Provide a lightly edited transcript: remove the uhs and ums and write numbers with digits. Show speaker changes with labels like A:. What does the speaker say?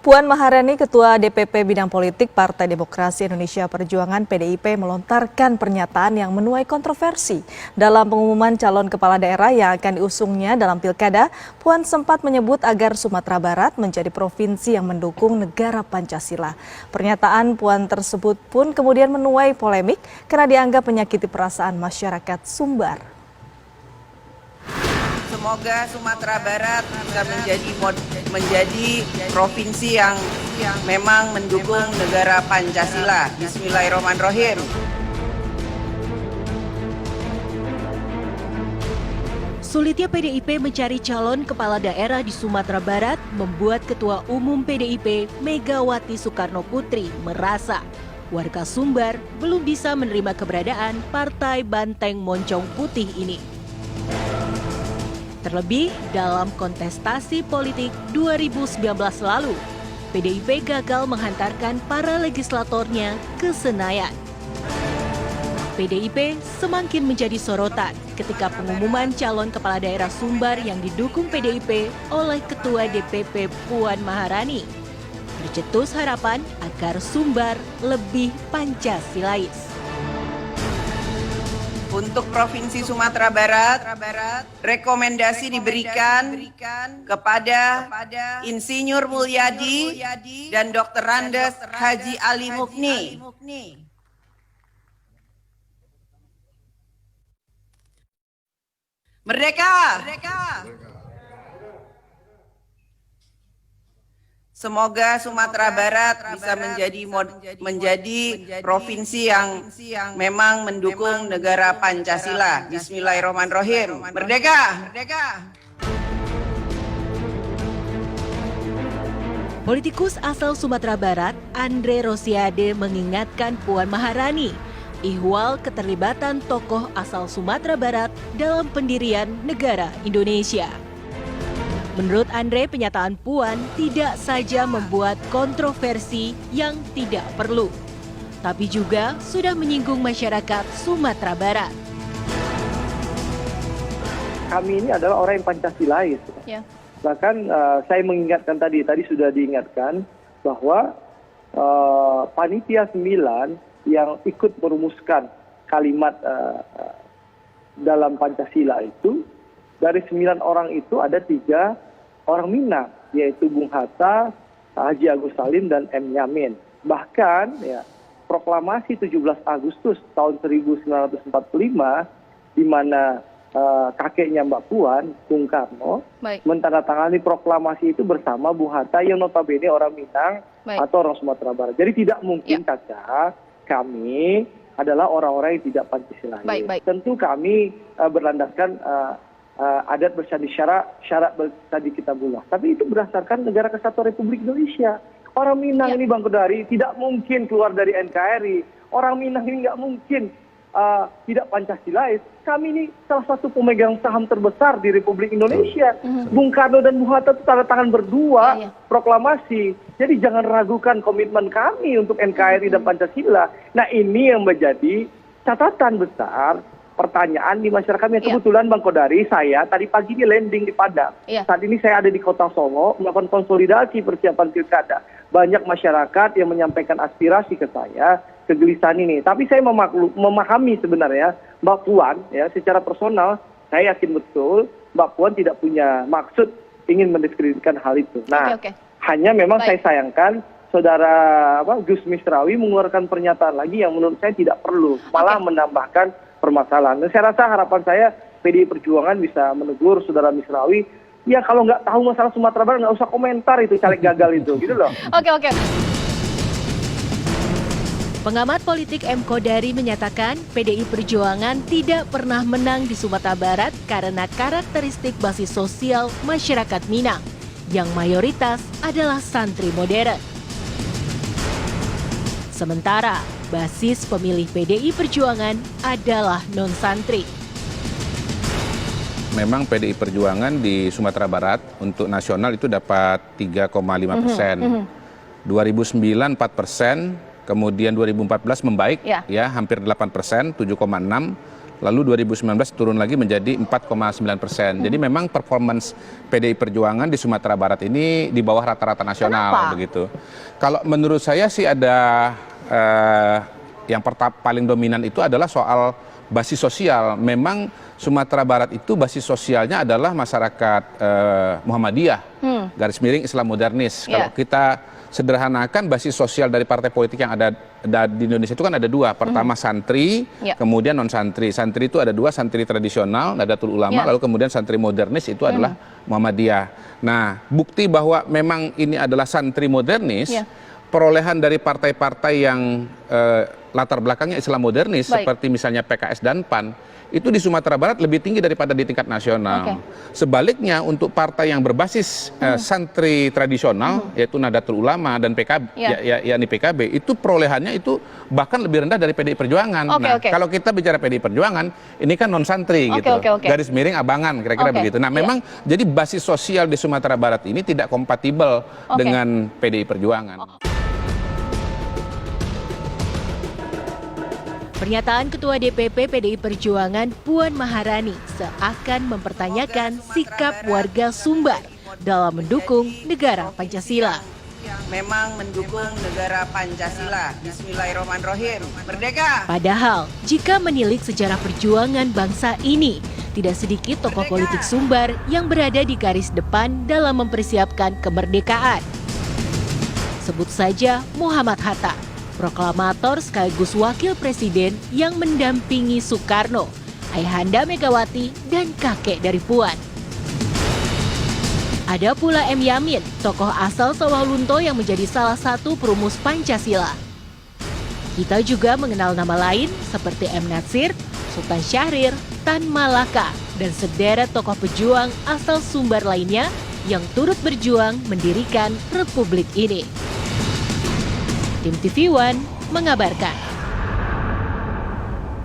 A: Puan Maharani, Ketua DPP Bidang Politik Partai Demokrasi Indonesia Perjuangan (PDIP) melontarkan pernyataan yang menuai kontroversi. Dalam pengumuman calon kepala daerah yang akan diusungnya dalam Pilkada, Puan sempat menyebut agar Sumatera Barat menjadi provinsi yang mendukung negara Pancasila. Pernyataan Puan tersebut pun kemudian menuai polemik karena dianggap menyakiti perasaan masyarakat Sumbar.
B: Semoga Sumatera Barat bisa menjadi provinsi yang memang mendukung negara Pancasila. Bismillahirrahmanirrahim.
C: Sulitnya PDIP mencari calon kepala daerah di Sumatera Barat membuat Ketua Umum PDIP Megawati Soekarno Putri merasa warga Sumbar belum bisa menerima keberadaan Partai Banteng Moncong Putih ini. Terlebih dalam kontestasi politik 2019 lalu, PDIP gagal menghantarkan para legislatornya ke Senayan. PDIP semakin menjadi sorotan ketika pengumuman calon kepala daerah Sumbar yang didukung PDIP oleh Ketua DPP Puan Maharani. Tercetus harapan agar Sumbar lebih Pancasilais.
B: Untuk Provinsi Sumatera Barat, rekomendasi diberikan kepada Insinyur Mulyadi dan Dr. Randes Haji Ali Mukni. Merdeka! Semoga Sumatera Barat bisa menjadi provinsi yang memang mendukung negara Pancasila. Bismillahirrahmanirrahim. Merdeka!
C: Politikus asal Sumatera Barat, Andre Rosiade, mengingatkan Puan Maharani ihwal keterlibatan tokoh asal Sumatera Barat dalam pendirian negara Indonesia. Menurut Andre, pernyataan Puan tidak saja membuat kontroversi yang tidak perlu, tapi juga sudah menyinggung masyarakat Sumatera Barat.
D: Kami ini adalah orang yang Pancasilais. Ya. Bahkan saya mengingatkan tadi sudah diingatkan bahwa Panitia 9 yang ikut merumuskan kalimat dalam Pancasila itu, dari 9 orang itu ada 3 orang Minang, yaitu Bung Hatta, Haji Agus Salim, dan M. Yamin. Bahkan ya, proklamasi 17 Agustus tahun 1945, di mana kakeknya Mbak Puan, Bung Karno, mentandatangani proklamasi itu bersama Bung Hatta yang notabene orang Minang atau orang Sumatera Barat. Jadi tidak mungkin Caca, kami adalah orang-orang yang tidak Pancasilais. Tentu kami berlandaskan adat bersandi syarat bersandi kitabullah. Tapi itu berdasarkan Negara Kesatuan Republik Indonesia. Orang Minang ini Bang Kodari tidak mungkin keluar dari NKRI. Orang Minang ini nggak mungkin tidak Pancasilais. Kami ini salah satu pemegang saham terbesar di Republik Indonesia. Bung Karno dan Bung Hatta itu tanda tangan berdua proklamasi. Jadi jangan ragukan komitmen kami untuk NKRI dan Pancasila. Nah ini yang menjadi catatan besar, pertanyaan di masyarakat yang kebetulan Bang Kodari, saya tadi pagi ini landing di Padang. Saat ini saya ada di Kota Solo melakukan konsolidasi persiapan pilkada. Banyak masyarakat yang menyampaikan aspirasi ke saya, kegelisahan ini. Tapi saya memahami sebenarnya Mbak Puan ya secara personal, saya yakin betul Mbak Puan tidak punya maksud ingin mendiskreditkan hal itu. Nah, hanya memang saya sayangkan Saudara Gus Misrawi mengeluarkan pernyataan lagi yang menurut saya tidak perlu, malah menambahkan permasalahan. Dan saya rasa harapan saya PDI Perjuangan bisa menegur Saudara Misrawi, ya kalau nggak tahu masalah Sumatera Barat nggak usah komentar itu caleg gagal itu, gitu loh.
A: Oke.
C: Pengamat politik M. Kodari menyatakan PDI Perjuangan tidak pernah menang di Sumatera Barat karena karakteristik basis sosial masyarakat Minang, yang mayoritas adalah santri modern. Sementara basis pemilih PDI Perjuangan adalah non-santri.
E: Memang PDI Perjuangan di Sumatera Barat untuk nasional itu dapat 3,5%. 2009 4%, kemudian 2014 membaik ya hampir 8%, 7,6. lalu 2019 turun lagi menjadi 4,9%. Jadi memang performance PDI Perjuangan di Sumatera Barat ini di bawah rata-rata nasional.
A: Kenapa?
E: Begitu. Kalau menurut saya sih ada yang paling dominan itu adalah soal basis sosial. Memang Sumatera Barat itu basis sosialnya adalah masyarakat Muhammadiyah, garis miring Islam modernis. Kalau kita sederhanakan basis sosial dari partai politik yang ada di Indonesia itu kan ada dua. Pertama santri, kemudian non santri. Santri itu ada dua, santri tradisional, Nadatul Ulama, lalu kemudian santri modernis itu adalah Muhammadiyah. Nah, bukti bahwa memang ini adalah santri modernis, perolehan dari partai-partai yang latar belakangnya Islam modernis, seperti misalnya PKS dan PAN, itu di Sumatera Barat lebih tinggi daripada di tingkat nasional. Sebaliknya untuk partai yang berbasis santri tradisional, yaitu Nadatul Ulama dan PKB, yakni PKB, itu perolehannya itu bahkan lebih rendah dari PDI Perjuangan. Kalau kita bicara PDI Perjuangan, ini kan non santri gitu, garis miring abangan, kira-kira begitu. Nah, memang jadi basis sosial di Sumatera Barat ini tidak kompatibel dengan PDI Perjuangan.
C: Pernyataan Ketua DPP PDI Perjuangan Puan Maharani seakan mempertanyakan sikap warga Sumbar dalam mendukung negara Pancasila.
B: Memang mendukung negara Pancasila. Bismillahirrahmanirrahim. Merdeka!
C: Padahal, jika menilik sejarah perjuangan bangsa ini, tidak sedikit tokoh politik Sumbar yang berada di garis depan dalam mempersiapkan kemerdekaan. Sebut saja Muhammad Hatta, proklamator sekaligus wakil presiden yang mendampingi Soekarno, ayahanda Megawati, dan kakek dari Puan. Ada pula M. Yamin, tokoh asal Sawalunto yang menjadi salah satu perumus Pancasila. Kita juga mengenal nama lain seperti M. Natsir, Sultan Syahrir, Tan Malaka, dan sederet tokoh pejuang asal Sumbar lainnya yang turut berjuang mendirikan republik ini. Tim TV One mengabarkan.